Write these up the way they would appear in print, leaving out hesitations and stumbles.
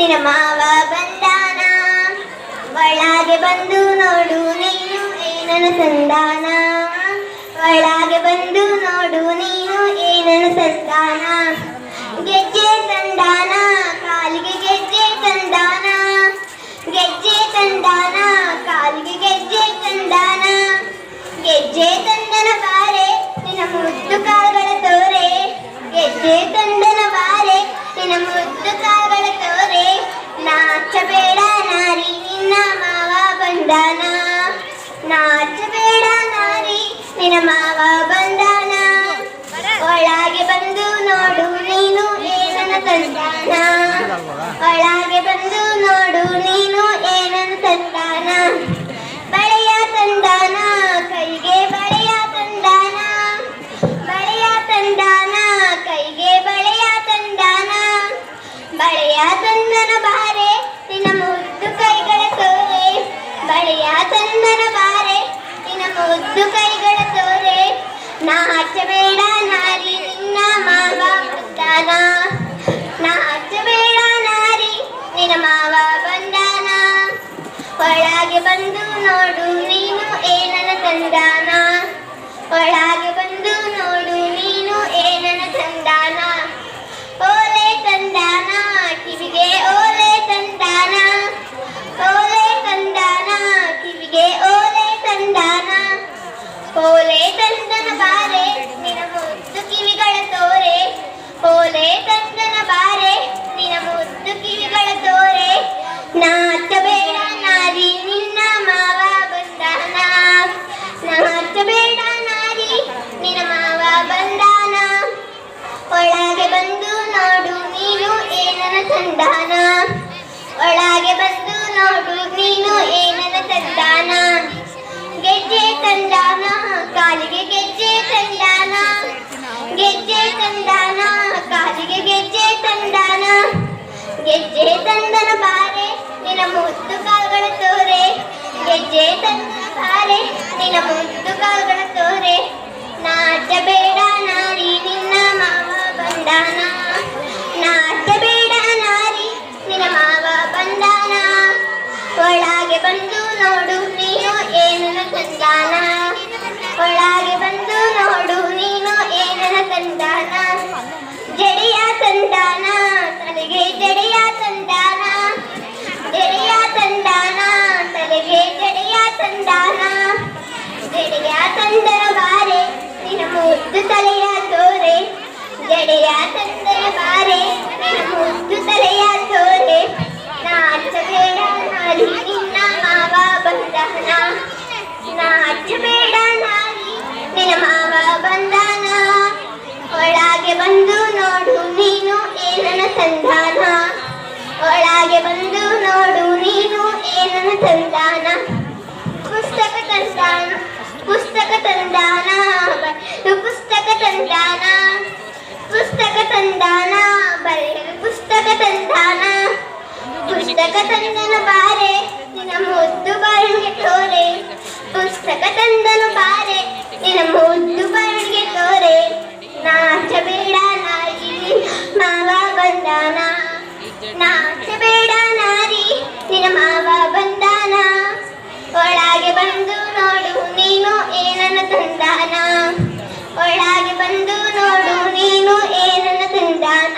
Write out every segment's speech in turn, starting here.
ನಿನ್ನ ಮಾವ ಬಂದಾನ. ಒಳಗೆ ಬಂದು ನೋಡು ನೀನು ಏನನ ಸಂಧಾನ. ಒಳಗೆ ಬಂದು ನೋಡು ನೀನು ಏನನ ಸಂಧಾನ. ಗೆಜ್ಜೆ ತಂದಾನ ಕಾಲಿಗೆ ಗೆಜ್ಜೆ ತಂದಾನ. ಗೆಜ್ಜೆ ತಂದಾನ ಕಾಲಿಗೆ ಗೆಜ್ಜೆ ತಂದಾನ. ಗೆಜ್ಜೆ ತಂದನ ಬಾರೆ ನಿನ್ನ ಮುದ್ದು ಕಾಲ್ಗಳ ತೋರೆ. ಗೆಜ್ಜೆ ತಂದನ ಬಾರೆ ನಿನ್ನ ಮುದ್ದು ಕಾಲ್ಗಳ ತೋರೆ. ನಾಚಬೇಡ ನಾರಿ ನಿನ್ನ ಮಾವ ಬಂದಾನ. ನಾಚಬೇಡ ನಾರಿ ನಿನ್ನ ಮಾವ ಬಂದಾನ. ಒಳಗೆ ಬಂದು ನೋಡು ನೀನು ಏನನ ತಂದಾನ. ಒಳಗೆ ಬಂದು ನೋಡು ನೀನು ಏನನ ತಂದಾನ. ಬಳೆಯ ತಂದಾನ ಕೈಗೆ ಬಳೆಯ ತಂದಾನ. ಬಳೆಯ ತಂದಾನ ಕೈಗೆ ಬಳೆಯ ತಂದಾನ. ಬಳೆಯ ತಂದನ ಬಾರೆ ನಿನ್ನ ಮುದ್ದು ಕೈಗಳ ತೋರೆ. ಬಳೆಯ ತಂದನ ಬಾರೆ ನಿನ್ನ ಮುದ್ದು ಕೈಗಳ ತೋರೆ. ನಾಚಬೇಡ ನಾರಿ ನಿನ್ನ ಮಾವ ಬಂದಾನ. ನಾಚಬೇಡ ನಾರಿ ನಿನ್ನ ಮಾವ ಬಂದಾನ. ಒಳಗೆ ಬಂದು ನೋಡು ನೀನು ಏನನ ತಂದಾನ. ಒಳಗೆ ಬಂದು ನೋಡು ನೀನು ಏನನ ತಂದಾನ. ಓಲೆ ತಂದಾನ ಕಿವಿಗೆ ಓಲೆ ತಂದಾನ. ಓಲೆ ತಂದಾನ ಕಿವಿಗೆ ಓಲೆ ತಂದಾನ. ಓಲೆ ತಂದನ ಬಾರೆ ನಿನ್ನ ಮುದ್ದು ಕಿವಿಗಳ ತೋರೆ. ಓಲೆ ತಂದನ ಬಾರೆ ನಿನ್ನ ಮುದ್ದು ಕಿವಿಗಳ ತೋರೆ. ನಾಚಬೇಡ ನಾರಿ ನಿನ್ನ ಮಾವ ಬಂದಾನ. ನಾಚಬೇಡ ನಾರಿ ನಿನ್ನ ಮಾವ ಬಂದಾನ. ಒಳಗೆ ಬಂದು ನೋಡು ನೀನು ಏನನ ತಂದಾನ. ಒಳಗೆ ಬಂದು ನೋಡು ನೀನು ಏನನ ತಂದಾನ. ಗೆಜ್ಜೆ ತಂದಾನ ಕಾಲಿಗೆ ಗೆಜ್ಜೆ ತಂದಾನ. ಗೆಜ್ಜೆ ತಂದಾನ ಕಾಲಿಗೆ ಗೆಜ್ಜೆ ತಂದಾನ. ಗೆಜ್ಜೆ ತಂದನ ಬಾರೆ ನಿನ್ನ ಮುದ್ದು ಕಾಲ್ಗಳ ತೋರೆ. ಗೆಜ್ಜೆ ತಂದನ ಬಾರೆ ನಿನ್ನ ಮುದ್ದು ಕಾಲ್ಗಳ ತೋರೆ. ನಾಚಬೇಡ ನಾರಿ ನಿನ್ನ ಮಾವ ಬಂದಾನ. ನಾಚಬೇಡ ನಾರಿ ನಿನ್ನ ಮಾವ ಬಂದಾನ. ಒಳಗೆ ಬಂದು ನೋಡು ನೀನು ಏನನ ತಂದಾನ. ಒಳಗೆ ಬಂದು ನೋಡು ನೀನು ಏನನ ತಂದಾನ. ಜಡೆಯ ತಂದಾನ ತಲೆಗೆ ಜಡೆಯ ತಂದಾನ. ಜಡೆಯ ತಂದಾನ ತಲೆಗೆ ಜಡೆಯ ತಂದಾನ. ಜಡೆಯ ತಂದನ ಬಾರೆ ನಿನ್ನ ಮುದ್ದು ತಲೆಯ ತೋರೆ. ಜಡೆಯ ತಂದನ ಬಾರೆ ನಿನ್ನ ಮುದ್ದು ತಲೆಯ ತೋರೆ. ನಾಚಬೇಡ ನಾರಿ ನಿನ್ನ ಮಾವ ಬಂದಾನ. ನಾಚಬೇಡ ನಾರಿ ನಿನ್ನ ಮಾವ ಬಂದಾನ. ಒಳಗೆ ಬಂದು ನೋಡು ನೀನು ಏನನ ತಂದಾನ. ಒಳಗೆ ಬಂದು ನೋಡು ನೀನು ಏನನ ತಂದಾನ. ಪುಸ್ತಕ ತಂದಾನ ಪುಸ್ತಕ ತಂದಾನ. ಪುಸ್ತಕ ತಂದಾನ ಪುಸ್ತಕ ತಂದಾನ. ಬರೆಯಲು ಪುಸ್ತಕ ತಂದಾನ. ಪುಸ್ತಕ ತಂದನ ಬಾರೆ ನಿನ್ನ ಮುದ್ದು ಬರಣಿಗೆ ತೋರೆ. ಪುಸ್ತಕ ತಂದನು ಬಾರೆ ನಿನ್ನ ಮುದ್ದು ಬರಣಿಗೆ ತೋರೆ. ನಾಚಬೇಡ ನಾರಿ ಮಾವ ಬಂದಾನ. ನಾಚಬೇಡ ನಾರಿ ನಿನ್ನ ಮಾವ ಬಂದಾನ. ಒಳಗೆ ಬಂದು ನೋಡು ನೀನು ಏನನ ತಂದಾನ. ಒಳಗೆ ಬಂದು ನೋಡು ನೀನು ಏನನ ತಂದಾನ.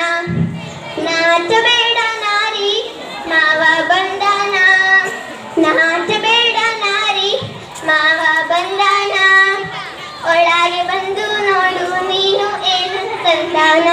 ನಾಚಬೇಡ ನಾರಿ ಮಾವ ಬಂದಾನ. ನಾಚಬೇಡ ನಾರಿ ಮಾವ ಬಂದಾನ. ಒಳಗೆ ಬಂದು ನೋಡು ನೀನು ಏನನ ತಂದಾನ.